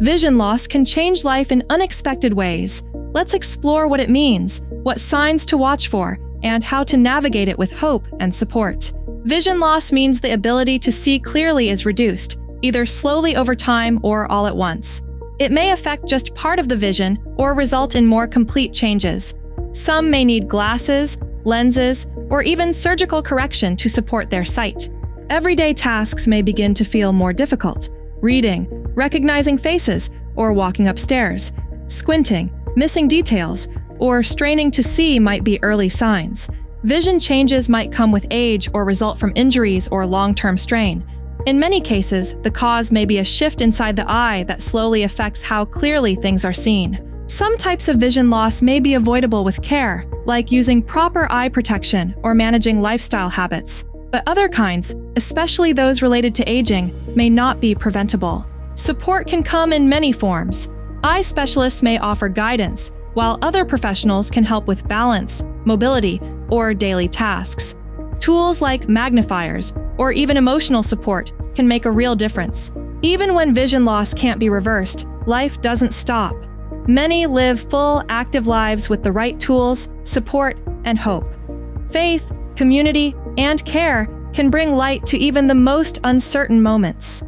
Vision loss can change life in unexpected ways. Let's explore what it means, what signs to watch for, and how to navigate it with hope and support. Vision loss means the ability to see clearly is reduced, either slowly over time or all at once. It may affect just part of the vision or result in more complete changes. Some may need glasses, lenses, or even surgical correction to support their sight. Everyday tasks may begin to feel more difficult. Reading, recognizing faces, or walking upstairs. Squinting, missing details, or straining to see might be early signs. Vision changes might come with age or result from injuries or long-term strain. In many cases, the cause may be a shift inside the eye that slowly affects how clearly things are seen. Some types of vision loss may be avoidable with care, like using proper eye protection or managing lifestyle habits. But other kinds, especially those related to aging, may not be preventable. Support can come in many forms. Eye specialists may offer guidance, while other professionals can help with balance, mobility, or daily tasks. Tools like magnifiers or even emotional support can make a real difference. Even when vision loss can't be reversed, life doesn't stop. Many live full, active lives with the right tools, support, and hope. Faith, community, and care can bring light to even the most uncertain moments.